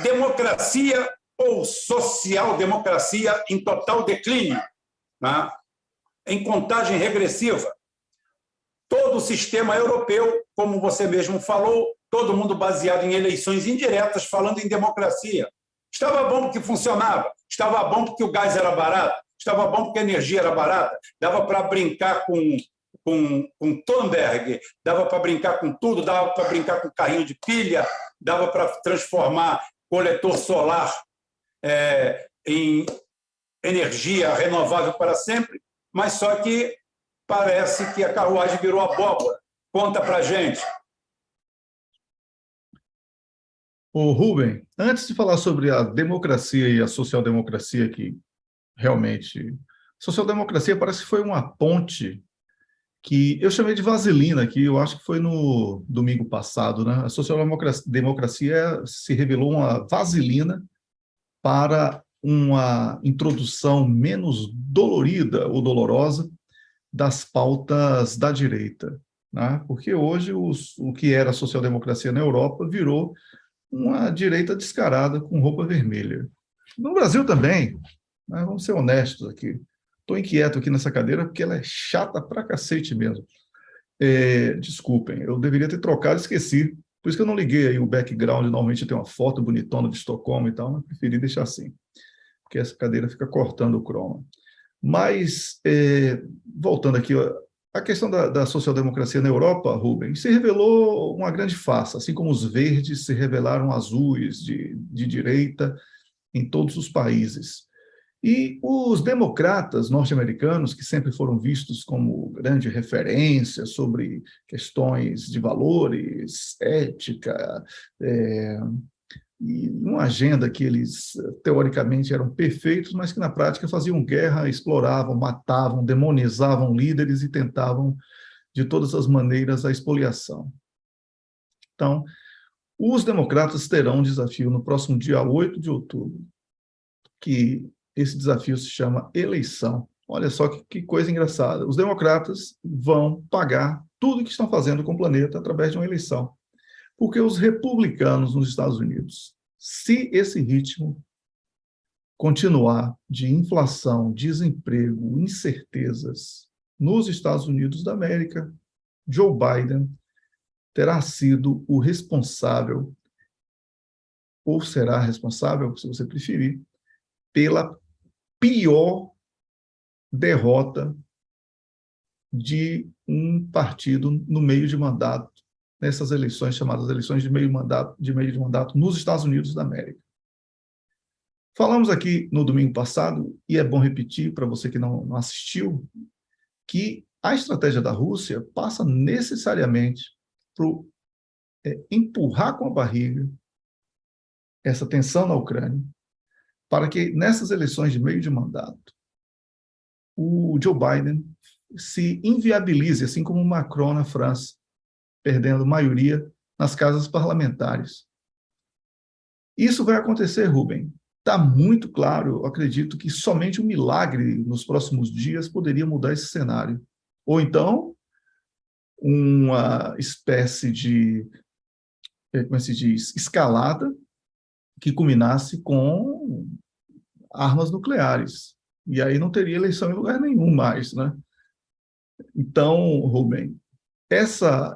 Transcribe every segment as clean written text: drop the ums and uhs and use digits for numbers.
democracia ou social-democracia em total declínio, né? Em contagem regressiva. Todo o sistema europeu, como você mesmo falou, todo mundo baseado em eleições indiretas, falando em democracia. Estava bom porque funcionava, estava bom porque o gás era barato, estava bom porque a energia era barata, dava para brincar com Thunberg, dava para brincar com tudo, dava para brincar com carrinho de pilha, dava para transformar coletor solar em energia renovável para sempre, mas só que parece que a carruagem virou abóbora. Conta para a gente. Ô, Rubem, antes de falar sobre a democracia e a social-democracia, que realmente... Social-democracia parece que foi uma ponte que eu chamei de vaselina, que eu acho que foi no domingo passado, né? A social-democracia se revelou uma vaselina para uma introdução menos dolorida ou dolorosa das pautas da direita, né? Porque hoje o que era a social-democracia na Europa virou uma direita descarada com roupa vermelha. No Brasil também, né? Vamos ser honestos aqui. Estou inquieto aqui nessa cadeira porque ela é chata pra cacete mesmo. Desculpem, eu deveria ter trocado, esqueci. Por isso que eu não liguei aí o background, normalmente tem uma foto bonitona de Estocolmo e tal, mas preferi deixar assim, porque essa cadeira fica cortando o croma. Mas, voltando aqui, a questão da social-democracia na Europa, Rubens, se revelou uma grande farsa, assim como os verdes se revelaram azuis de direita em todos os países. E os democratas norte-americanos, que sempre foram vistos como grande referência sobre questões de valores, ética, e uma agenda que eles, teoricamente, eram perfeitos, mas que, na prática, faziam guerra, exploravam, matavam, demonizavam líderes e tentavam, de todas as maneiras, a expoliação. Então, os democratas terão um desafio no próximo dia 8 de outubro, que esse desafio se chama eleição. Olha só que coisa engraçada. Os democratas vão pagar tudo que estão fazendo com o planeta através de uma eleição. Porque os republicanos nos Estados Unidos, se esse ritmo continuar de inflação, desemprego, incertezas nos Estados Unidos da América, Joe Biden terá sido o responsável, ou será responsável, se você preferir, pela pior derrota de um partido no meio de mandato, nessas eleições chamadas eleições de meio de mandato nos Estados Unidos da América. Falamos aqui no domingo passado, e é bom repetir para você que não assistiu, que a estratégia da Rússia passa necessariamente por empurrar com a barriga essa tensão na Ucrânia, para que nessas eleições de meio de mandato o Joe Biden se inviabilize, assim como o Macron na França, perdendo maioria nas casas parlamentares. Isso vai acontecer, Rubem. Está muito claro, eu acredito que somente um milagre nos próximos dias poderia mudar esse cenário. Ou então, uma espécie de, como se diz, escalada que culminasse com armas nucleares. E aí não teria eleição em lugar nenhum mais, né? Então, Rubem,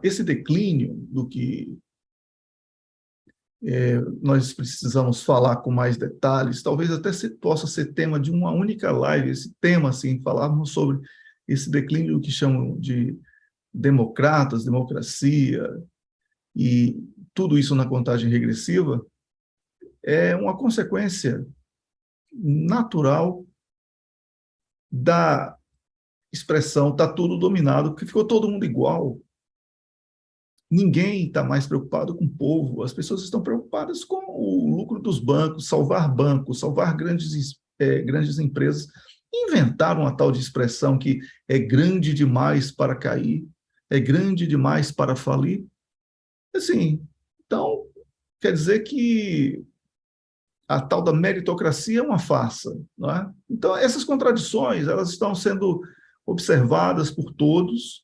esse declínio do que nós precisamos falar com mais detalhes, talvez até possa ser tema de uma única live, esse tema, assim, falarmos sobre esse declínio que chamam de democratas, democracia, e tudo isso na contagem regressiva, é uma consequência natural da expressão está tudo dominado, porque ficou todo mundo igual. Ninguém está mais preocupado com o povo, as pessoas estão preocupadas com o lucro dos bancos, salvar grandes empresas. Inventaram uma tal de expressão que é grande demais para cair, é grande demais para falir. Assim, então, quer dizer que a tal da meritocracia é uma farsa, não é? Então, essas contradições, elas estão sendo observadas por todos,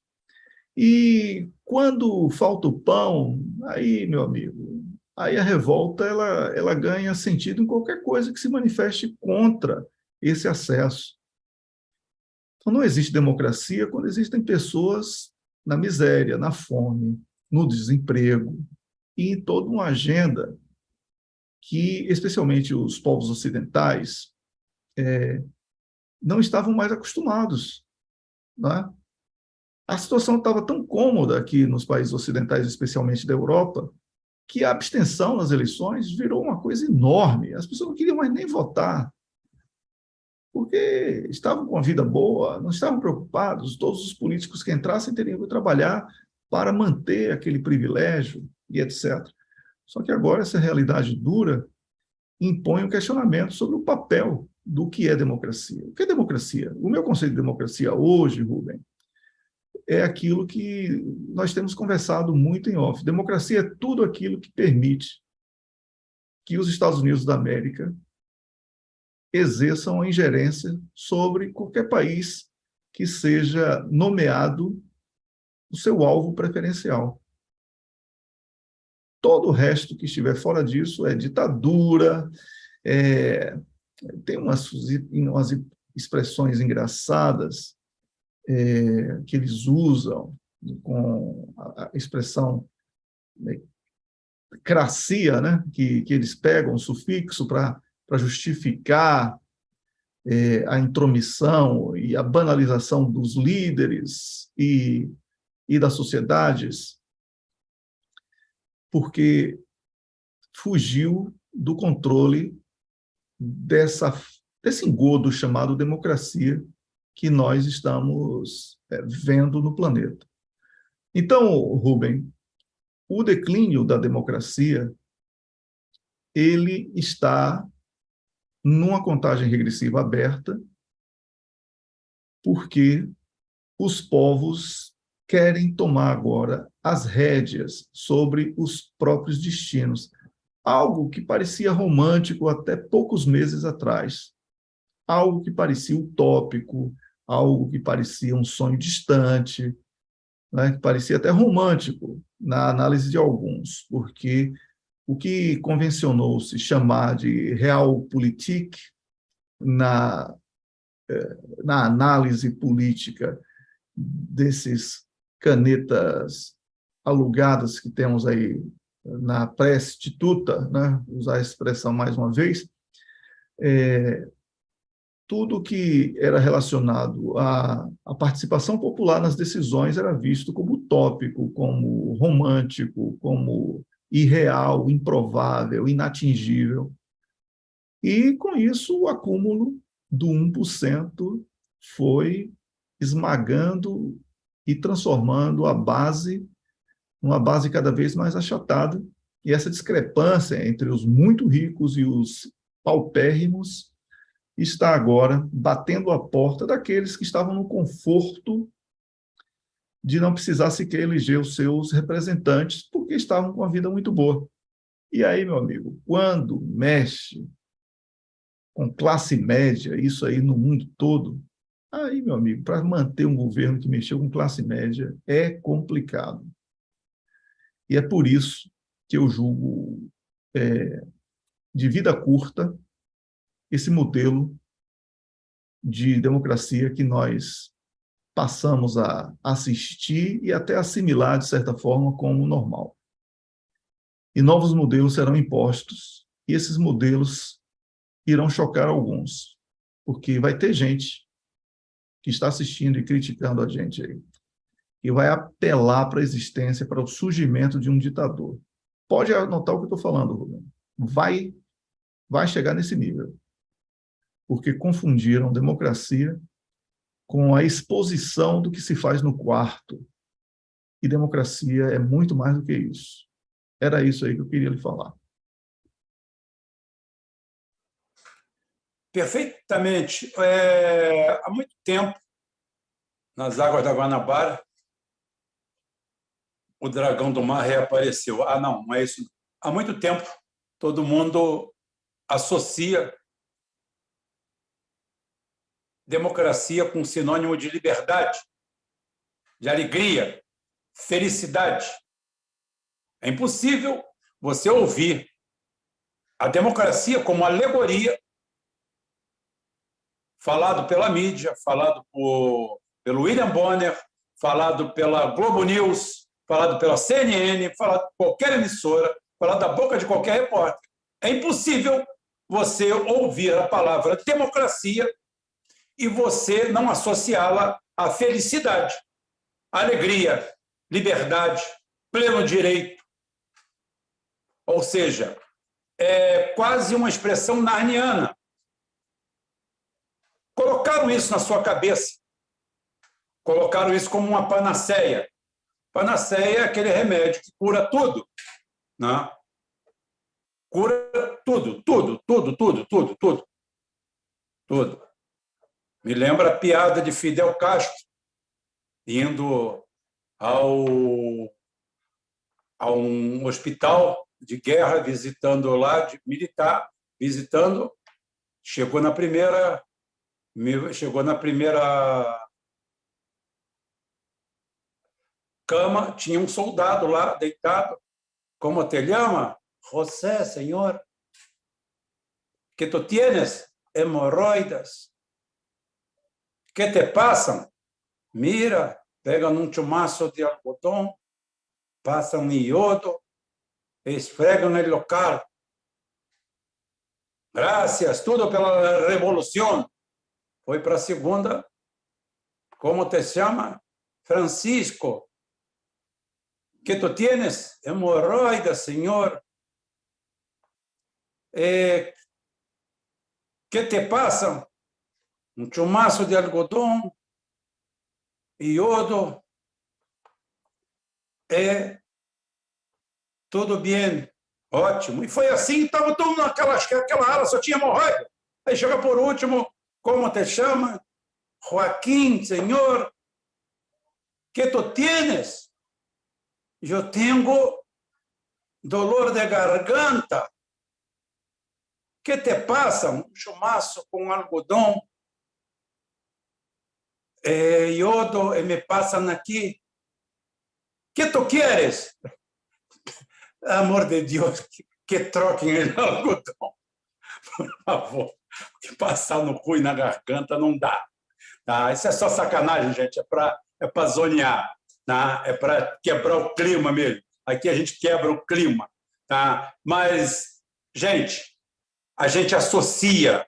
e quando falta o pão, aí, meu amigo, aí a revolta ela ganha sentido em qualquer coisa que se manifeste contra esse acesso. Então, não existe democracia quando existem pessoas na miséria, na fome, no desemprego e em toda uma agenda que, especialmente os povos ocidentais, não estavam mais acostumados, né? A situação estava tão cômoda aqui nos países ocidentais, especialmente da Europa, que a abstenção nas eleições virou uma coisa enorme. As pessoas não queriam mais nem votar, porque estavam com a vida boa, não estavam preocupados. Todos os políticos que entrassem teriam que trabalhar para manter aquele privilégio e etc. Só que agora essa realidade dura impõe um questionamento sobre o papel do que é democracia. O que é democracia? O meu conceito de democracia hoje, Rubem, é aquilo que nós temos conversado muito em off. Democracia é tudo aquilo que permite que os Estados Unidos da América exerçam a ingerência sobre qualquer país que seja nomeado o seu alvo preferencial. Todo o resto que estiver fora disso é ditadura, tem umas expressões engraçadas que eles usam com a expressão cracia, né? que eles pegam o sufixo para justificar a intromissão e a banalização dos líderes e das sociedades, porque fugiu do controle desse engodo chamado democracia que nós estamos vendo no planeta. Então, Rubem, o declínio da democracia ele está numa contagem regressiva aberta, porque os povos querem tomar agora as rédeas sobre os próprios destinos. Algo que parecia romântico até poucos meses atrás, algo que parecia utópico, algo que parecia um sonho distante, né, que parecia até romântico na análise de alguns, porque o que convencionou-se chamar de realpolitik na análise política desses canetas alugadas que temos aí na pré-instituta, né, usar a expressão mais uma vez, tudo que era relacionado à participação popular nas decisões era visto como utópico, como romântico, como irreal, improvável, inatingível. E, com isso, o acúmulo do 1% foi esmagando e transformando a base numa base cada vez mais achatada. E essa discrepância entre os muito ricos e os paupérrimos está agora batendo a porta daqueles que estavam no conforto de não precisar sequer eleger os seus representantes, porque estavam com a vida muito boa. E aí, meu amigo, quando mexe com classe média, isso aí no mundo todo, aí, meu amigo, para manter um governo que mexeu com classe média é complicado. E é por isso que eu julgo de vida curta esse modelo de democracia que nós passamos a assistir e até assimilar, de certa forma, como normal. E novos modelos serão impostos, e esses modelos irão chocar alguns, porque vai ter gente que está assistindo e criticando a gente aí, e vai apelar para a existência, para o surgimento de um ditador. Pode anotar o que eu estou falando, Rubem. Vai chegar nesse nível, porque confundiram democracia com a exposição do que se faz no quarto. E democracia é muito mais do que isso. Era isso aí que eu queria lhe falar. Perfeitamente. Há muito tempo, nas águas da Guanabara, o dragão do mar reapareceu. Não é isso. Há muito tempo, todo mundo associa democracia com sinônimo de liberdade, de alegria, felicidade. É impossível você ouvir a democracia como alegoria, falado pela mídia, falado pelo William Bonner, falado pela Globo News, falado pela CNN, falado por qualquer emissora, falado da boca de qualquer repórter. É impossível você ouvir a palavra democracia e você não associá-la à felicidade, alegria, liberdade, pleno direito. Ou seja, é quase uma expressão narniana. Colocaram isso na sua cabeça. Colocaram isso como uma panaceia. Panaceia é aquele remédio que cura tudo, né? Cura tudo, tudo, tudo, tudo, tudo, tudo. Tudo. Me lembra a piada de Fidel Castro indo a um hospital de guerra, visitando lá, de militar, visitando, chegou na primeira cama, tinha um soldado lá, deitado. Como te llama? José, senhor. Que tu tienes? Hemorroidas. Que te passam? Mira, pegam um chumaço de algodão, passam iodo, esfregam no local. Gracias, tudo pela revolução. Foi para a segunda. Como te chama? Francisco. Que tu tienes? Hemorroidas, senhor. Que te passam? Um chumaço de algodão, iodo. Tudo bem, ótimo. E foi assim, estava todo naquela ala, só tinha hemorroida. Aí chega por último, como te chama? Joaquim, senhor. Que tu tienes? Eu tenho dolor de garganta. Que te passa? Um chumaço com algodão, iodo, e me passam aqui. Que tu queres? Amor de Deus, que troquem ele algodão. Por favor, porque passar no cu e na garganta não dá. Tá? Isso é só sacanagem, gente. É para zonear. Tá? É para quebrar o clima mesmo. Aqui a gente quebra o clima. Tá? Mas, gente, a gente associa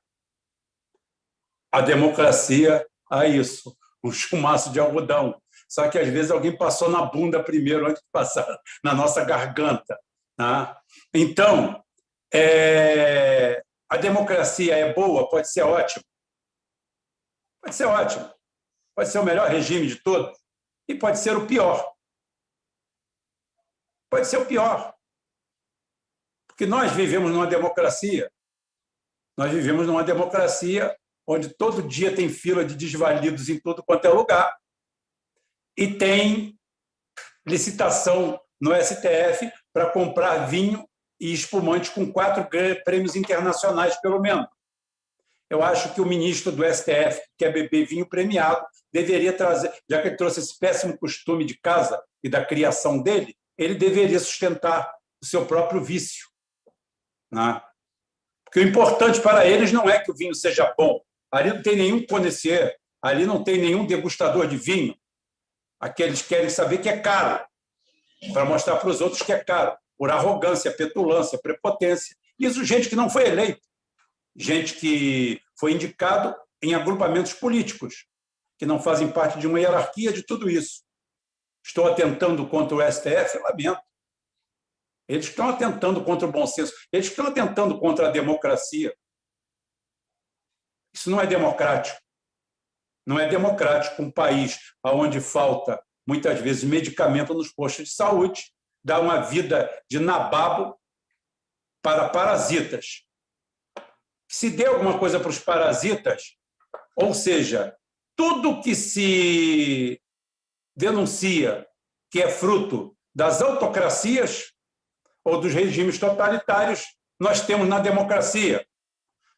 a democracia a isso, um chumaço de algodão. Só que, às vezes, alguém passou na bunda primeiro, antes de passar na nossa garganta. Tá? Então, a democracia é boa? Pode ser ótimo. Pode ser ótimo. Pode ser o melhor regime de todos. E pode ser o pior. Pode ser o pior. Porque nós vivemos numa democracia. Nós vivemos numa democracia onde todo dia tem fila de desvalidos em tudo quanto é lugar e tem licitação no STF para comprar vinho e espumante com 4 prêmios internacionais, pelo menos. Eu acho que o ministro do STF, que quer beber vinho premiado, deveria trazer, já que ele trouxe esse péssimo costume de casa e da criação dele, ele deveria sustentar o seu próprio vício. Né? Porque o importante para eles não é que o vinho seja bom. Ali não tem nenhum conhecer, ali não tem nenhum degustador de vinho. Aqueles querem saber que é caro, para mostrar para os outros que é caro, por arrogância, petulância, prepotência. Isso, gente que não foi eleita, gente que foi indicado em agrupamentos políticos, que não fazem parte de uma hierarquia de tudo isso. Estou atentando contra o STF, eu lamento. Eles estão atentando contra o bom senso, eles estão atentando contra a democracia. Isso não é democrático. Não é democrático um país onde falta, muitas vezes, medicamento nos postos de saúde, dar uma vida de nababo para parasitas. Se der alguma coisa para os parasitas, ou seja, tudo que se denuncia que é fruto das autocracias ou dos regimes totalitários, nós temos na democracia.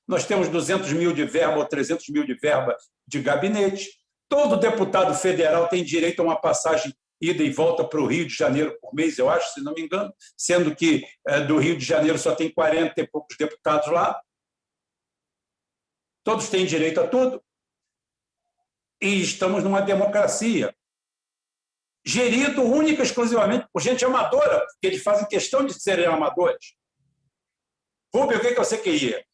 Nós temos 200 mil de verba ou 300 mil de verba de gabinete. Todo deputado federal tem direito a uma passagem ida e volta para o Rio de Janeiro por mês, eu acho, se não me engano, sendo que do Rio de Janeiro só tem 40 e poucos deputados lá. Todos têm direito a tudo. E estamos numa democracia gerido única e exclusivamente por gente amadora, porque eles fazem questão de serem amadores. Rubem, o que você queria?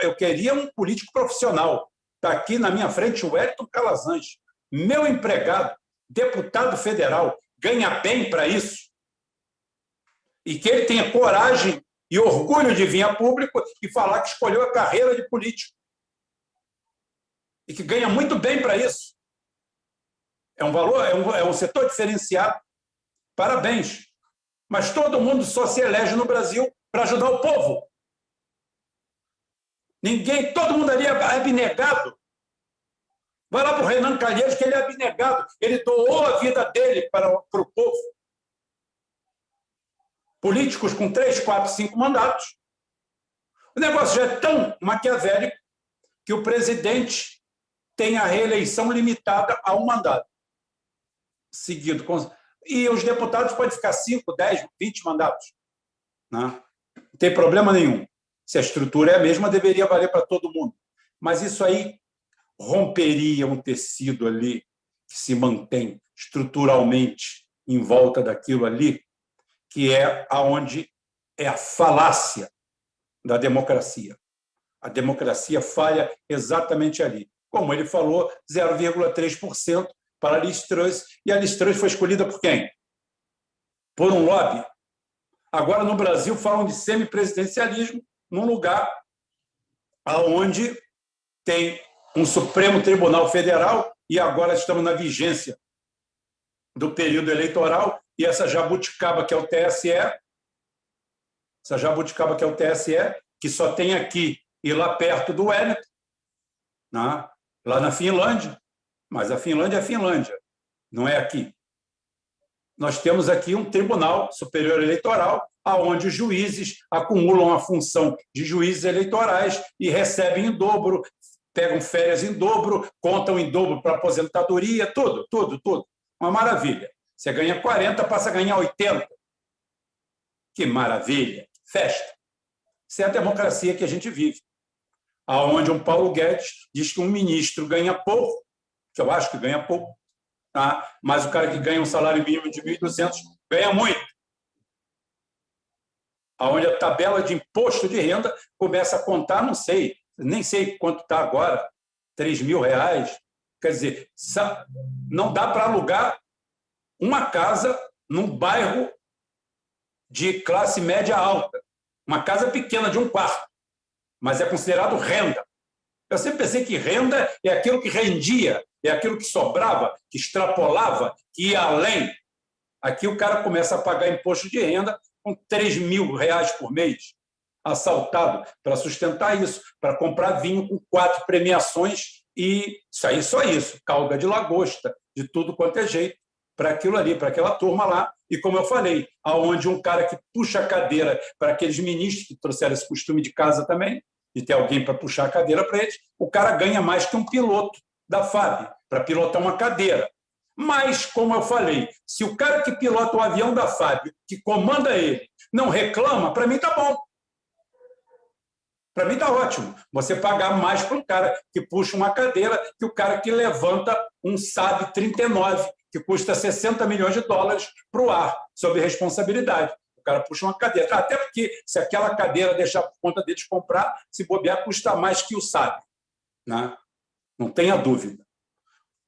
Eu queria um político profissional. Está aqui na minha frente o Wellington Calazans, meu empregado, deputado federal, ganha bem para isso. E que ele tenha coragem e orgulho de vir a público e falar que escolheu a carreira de político. E que ganha muito bem para isso. É um valor, é um setor diferenciado. Parabéns. Mas todo mundo só se elege no Brasil para ajudar o povo. Todo mundo ali é abnegado. Vai lá para o Renan Calheiros, que ele é abnegado. Ele doou a vida dele para o povo. Políticos com 3, 4, 5 mandatos. O negócio já é tão maquiavélico que o presidente tem a reeleição limitada a um mandato seguido. E os deputados podem ficar 5, 10, 20 mandatos. Não tem problema nenhum. Se a estrutura é a mesma, deveria valer para todo mundo. Mas isso aí romperia um tecido ali que se mantém estruturalmente em volta daquilo ali, que é aonde é a falácia da democracia. A democracia falha exatamente ali. Como ele falou, 0,3% para a Liz Truss, e a Liz Truss foi escolhida por quem? Por um lobby. Agora, no Brasil, falam de semipresidencialismo num lugar onde tem um Supremo Tribunal Federal e agora estamos na vigência do período eleitoral e essa jabuticaba que é o TSE, que só tem aqui e lá perto do Wellington, né? Lá na Finlândia, mas a Finlândia é a Finlândia, não é aqui. Nós temos aqui um Tribunal Superior Eleitoral, onde os juízes acumulam a função de juízes eleitorais e recebem em dobro, pegam férias em dobro, contam em dobro para aposentadoria, tudo. Uma maravilha. Você ganha 40, passa a ganhar 80. Que maravilha, festa. Isso é a democracia que a gente vive. Onde um Paulo Guedes diz que um ministro ganha pouco, que eu acho que ganha pouco, tá? Mas o cara que ganha um salário mínimo de 1.200 ganha muito. Onde a tabela de imposto de renda começa a contar, não sei, nem sei quanto está agora, R$3.000. Quer dizer, não dá para alugar uma casa num bairro de classe média alta. Uma casa pequena de um quarto, mas é considerado renda. Eu sempre pensei que renda é aquilo que rendia, é aquilo que sobrava, que extrapolava, que ia além. Aqui o cara começa a pagar imposto de renda com R$3.000 por mês, assaltado para sustentar isso, para comprar vinho com 4 premiações e sair só isso, calda de lagosta, de tudo quanto é jeito, para aquilo ali, para aquela turma lá. E como eu falei, aonde um cara que puxa a cadeira para aqueles ministros que trouxeram esse costume de casa também, de ter alguém para puxar a cadeira para eles, o cara ganha mais que um piloto da FAB para pilotar uma cadeira. Mas, como eu falei, se o cara que pilota o avião da FAB, que comanda ele, não reclama, para mim está bom. Para mim está ótimo. Você pagar mais para um cara que puxa uma cadeira que o cara que levanta um Saab 39, que custa $60 milhões para o ar, sob responsabilidade. O cara puxa uma cadeira. Até porque, se aquela cadeira deixar por conta deles comprar, se bobear, custa mais que o Saab, né? Não tenha dúvida.